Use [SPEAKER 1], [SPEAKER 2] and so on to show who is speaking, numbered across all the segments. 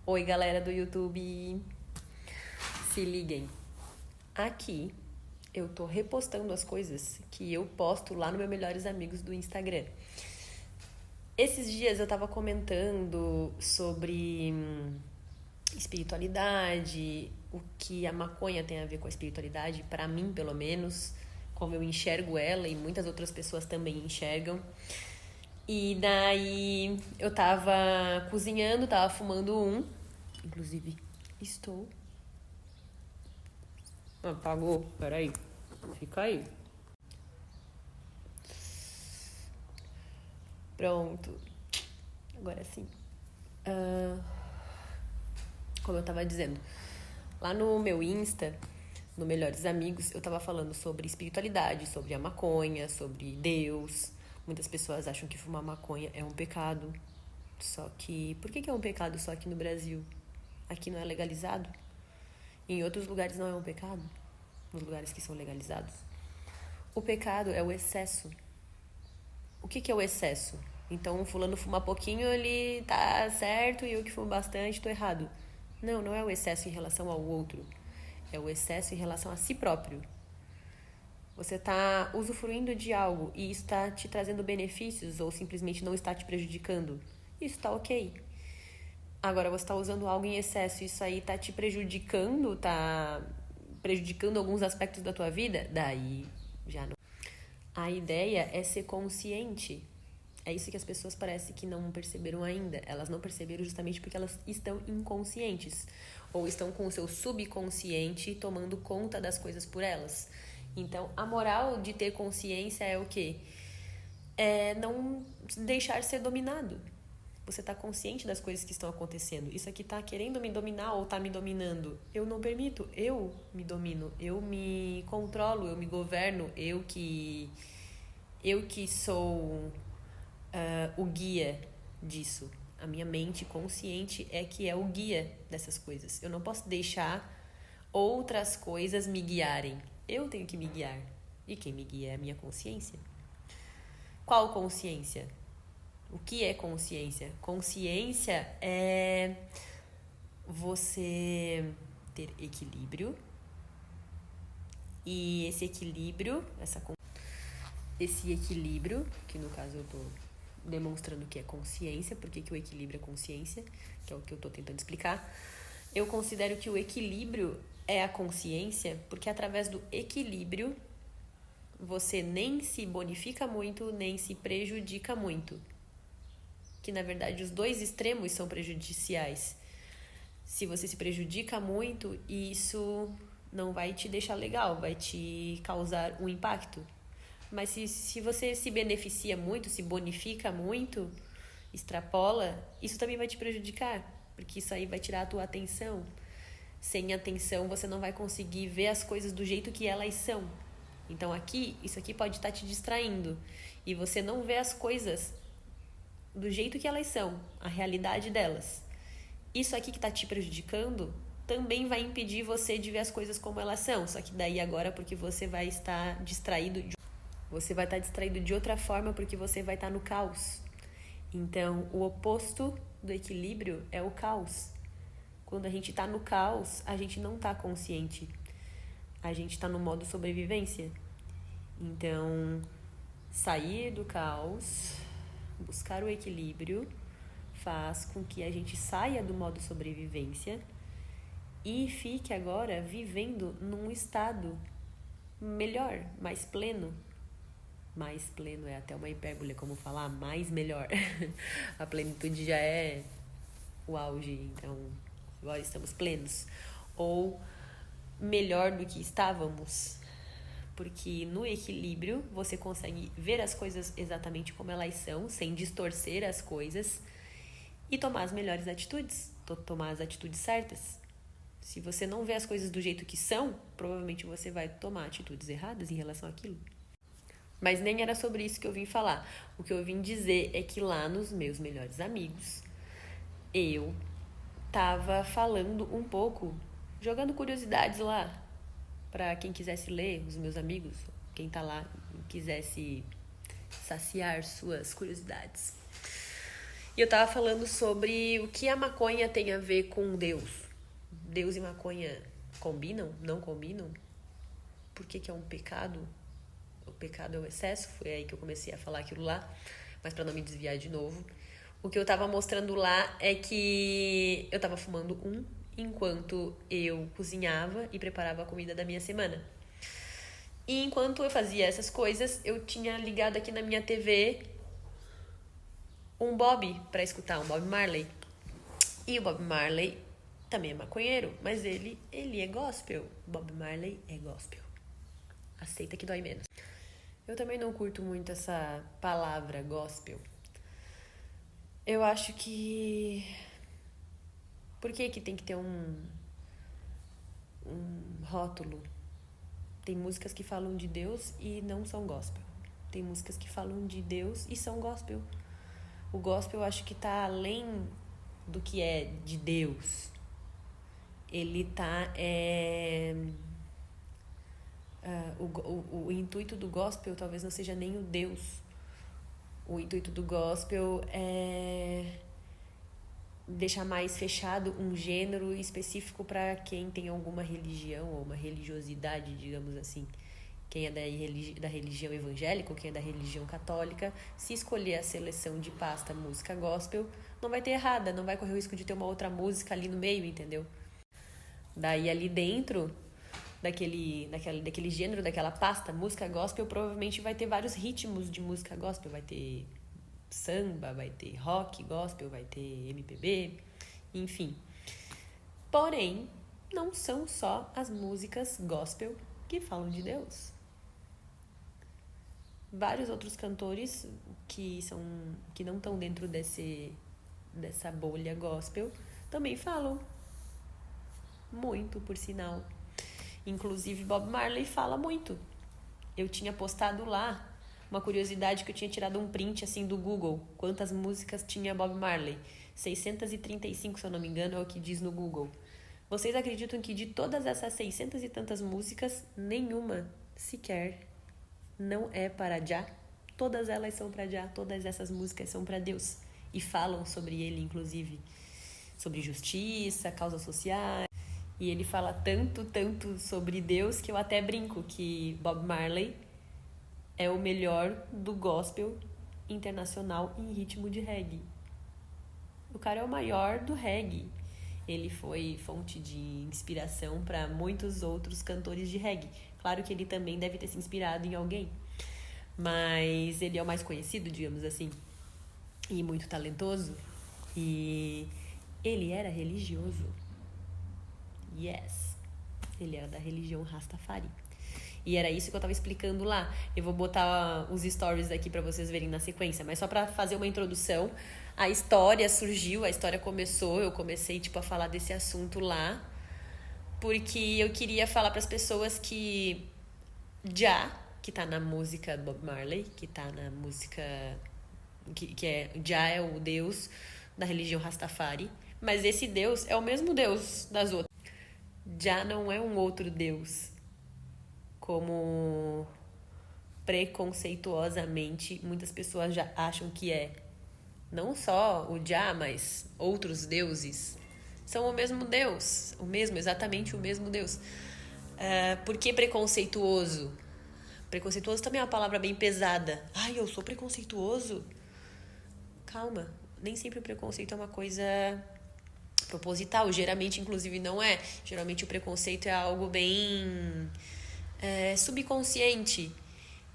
[SPEAKER 1] Oi, galera do YouTube. Se liguem. Aqui eu tô repostando as coisas que eu posto lá no meu Melhores Amigos do Instagram. Esses dias eu tava comentando sobre espiritualidade, o que a maconha tem a ver com a espiritualidade, pra mim, pelo menos, como eu enxergo ela e muitas outras pessoas também enxergam. E daí eu tava cozinhando, tava fumando um. Inclusive, estou. Apagou? Peraí. Fica aí. Pronto. Agora sim. Como eu tava dizendo, lá no meu Insta, no Melhores Amigos, eu tava falando sobre espiritualidade, sobre a maconha, sobre Deus. Muitas pessoas acham que fumar maconha é um pecado. Só que, por que é um pecado só aqui no Brasil? Aqui não é legalizado? Em outros lugares não é um pecado? Nos lugares que são legalizados? O pecado é o excesso. O que é o excesso? Então, o fulano fuma pouquinho, ele tá certo, e eu que fumo bastante, tô errado. Não, não é o excesso em relação ao outro. É o excesso em relação a si próprio. Você tá usufruindo de algo e isso está te trazendo benefícios ou simplesmente não está te prejudicando. Isso tá ok. Agora, você tá usando algo em excesso e isso aí tá te prejudicando, tá prejudicando alguns aspectos da tua vida, daí já não. A ideia é ser consciente. É isso que as pessoas parecem que não perceberam ainda. Elas não perceberam justamente porque elas estão inconscientes. Ou estão com o seu subconsciente tomando conta das coisas por elas. Então, a moral de ter consciência é o quê? É não deixar ser dominado. Você está consciente das coisas que estão acontecendo. Isso aqui está querendo me dominar ou está me dominando. Eu não permito, eu me domino, eu me controlo, eu me governo, eu que sou o guia disso. A minha mente consciente é que é o guia dessas coisas. Eu não posso deixar outras coisas me guiarem. Eu tenho que me guiar. E quem me guia é a minha consciência. Qual consciência? O que é consciência? Consciência é você ter equilíbrio. E esse equilíbrio, esse equilíbrio, que no caso eu tô demonstrando que é consciência, porque que o equilíbrio é consciência, que é o que eu tô tentando explicar. Eu considero que o equilíbrio é a consciência, porque através do equilíbrio você nem se bonifica muito, nem se prejudica muito. Que na verdade os dois extremos são prejudiciais. Se você se prejudica muito, isso não vai te deixar legal, vai te causar um impacto. Mas se você se beneficia muito, se bonifica muito, extrapola, isso também vai te prejudicar, porque isso aí vai tirar a tua atenção. Sem atenção, você não vai conseguir ver as coisas do jeito que elas são. Então isso aqui pode estar te distraindo. E você não vê as coisas do jeito que elas são, a realidade delas. Isso aqui que está te prejudicando também vai impedir você de ver as coisas como elas são. Só que daí agora porque você vai estar distraído. Você vai estar distraído de outra forma porque você vai estar no caos. Então, o oposto do equilíbrio é o caos. Quando a gente está no caos, a gente não está consciente. A gente está no modo sobrevivência. Então, sair do caos, buscar o equilíbrio, faz com que a gente saia do modo sobrevivência e fique agora vivendo num estado melhor, mais pleno. Mais pleno é até uma hipérbole, como falar mais melhor. A plenitude já é o auge, então agora estamos plenos. Ou melhor do que estávamos. Porque no equilíbrio você consegue ver as coisas exatamente como elas são, sem distorcer as coisas e tomar as melhores atitudes, tomar as atitudes certas. Se você não vê as coisas do jeito que são, provavelmente você vai tomar atitudes erradas em relação àquilo. Mas nem era sobre isso que eu vim falar. O que eu vim dizer é que lá nos meus melhores amigos, eu tava falando um pouco, jogando curiosidades lá, para quem quisesse ler, os meus amigos, quem tá lá quisesse saciar suas curiosidades. E eu tava falando sobre o que a maconha tem a ver com Deus. Deus e maconha combinam? Não combinam? Por que é um pecado? O pecado é o excesso? Foi aí que eu comecei a falar aquilo lá. Mas pra não me desviar de novo. O que eu tava mostrando lá é que eu tava fumando enquanto eu cozinhava e preparava a comida da minha semana. E enquanto eu fazia essas coisas, eu tinha ligado aqui na minha TV um Bob pra escutar, um Bob Marley. E o Bob Marley também é maconheiro, mas ele é gospel. Bob Marley é gospel. Aceita que dói menos. Eu também não curto muito essa palavra gospel. Eu acho que... Por que tem que ter um rótulo? Tem músicas que falam de Deus e não são gospel. Tem músicas que falam de Deus e são gospel. O gospel eu acho que tá além do que é de Deus. Ele tá... O intuito do gospel talvez não seja nem o Deus. O intuito do gospel é deixar mais fechado um gênero específico para quem tem alguma religião ou uma religiosidade, digamos assim. Quem é da religião evangélica ou quem é da religião católica, se escolher a seleção de pasta música gospel, não vai ter errada, não vai correr o risco de ter uma outra música ali no meio, entendeu? Daí ali dentro daquele gênero, daquela pasta música gospel, provavelmente vai ter vários ritmos de música gospel, vai ter samba, vai ter rock gospel, vai ter MPB, enfim. Porém, não são só as músicas gospel que falam de Deus. Vários outros cantores que não estão dentro dessa bolha gospel também falam. Muito, por sinal. Inclusive, Bob Marley fala muito. Eu tinha postado lá uma curiosidade que eu tinha tirado um print assim do Google. Quantas músicas tinha Bob Marley? 635, se eu não me engano, é o que diz no Google. Vocês acreditam que de todas essas 600 e tantas músicas, nenhuma sequer não é para Jah? Todas elas são para Jah, todas essas músicas são para Deus. E falam sobre ele, inclusive. Sobre justiça, causas sociais. E ele fala tanto sobre Deus que eu até brinco que Bob Marley é o melhor do gospel internacional em ritmo de reggae. O cara é o maior do reggae. Ele foi fonte de inspiração para muitos outros cantores de reggae. Claro que ele também deve ter se inspirado em alguém. Mas ele é o mais conhecido, digamos assim. E muito talentoso. E ele era religioso. Yes. Ele era da religião Rastafari. E era isso que eu tava explicando lá. Eu vou botar os stories aqui pra vocês verem na sequência. Mas só pra fazer uma introdução. A história surgiu, a história começou. Eu comecei, a falar desse assunto lá. Porque eu queria falar pras pessoas que Jah, que tá na música do Bob Marley, que tá na música... Jah é o Deus da religião Rastafari. Mas esse Deus é o mesmo Deus das outras. Jah não é um outro Deus, como preconceituosamente muitas pessoas já acham que é. Não só o Jah, mas outros deuses são o mesmo Deus, exatamente o mesmo Deus. Por que preconceituoso? Preconceituoso também é uma palavra bem pesada. Ai, eu sou preconceituoso? Calma, nem sempre o preconceito é uma coisa proposital, geralmente inclusive não é. Geralmente o preconceito é algo bem subconsciente.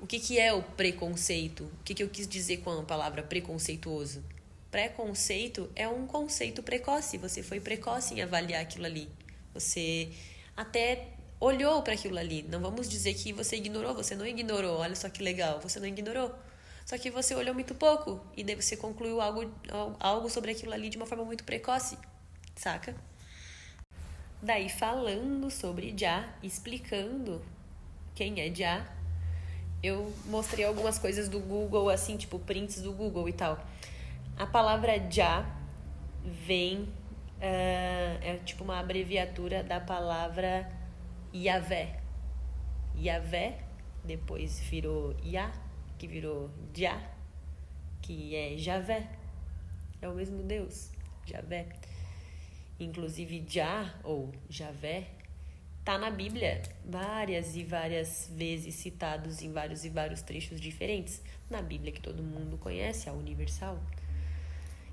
[SPEAKER 1] O que é o preconceito? O que eu quis dizer com a palavra preconceituoso? Preconceito é um conceito precoce. Você foi precoce em avaliar aquilo ali. Você até olhou para aquilo ali. Não vamos dizer que você ignorou. Você não ignorou. Olha só que legal. Você não ignorou. Só que você olhou muito pouco. E daí você concluiu algo sobre aquilo ali de uma forma muito precoce. Saca? Daí falando sobre Jah, explicando quem é Jah, eu mostrei algumas coisas do Google, assim, prints do Google e tal. A palavra Jah vem... é uma abreviatura da palavra Yahvé. Yahvé, depois virou Yah, que virou Jah, que é Javé. é o mesmo Deus, Javé. Inclusive, Jah, ou Javé, tá na Bíblia várias e várias vezes citados em vários e vários trechos diferentes. Na Bíblia que todo mundo conhece, a universal,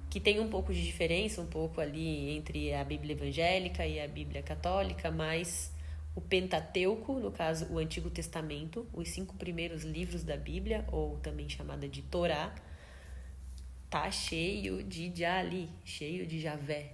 [SPEAKER 1] que tem um pouco de diferença, um pouco ali entre a Bíblia evangélica e a Bíblia católica, mas o Pentateuco, no caso o Antigo Testamento, os 5 primeiros livros da Bíblia, ou também chamada de Torá, tá cheio de Jah ali, cheio de Javé.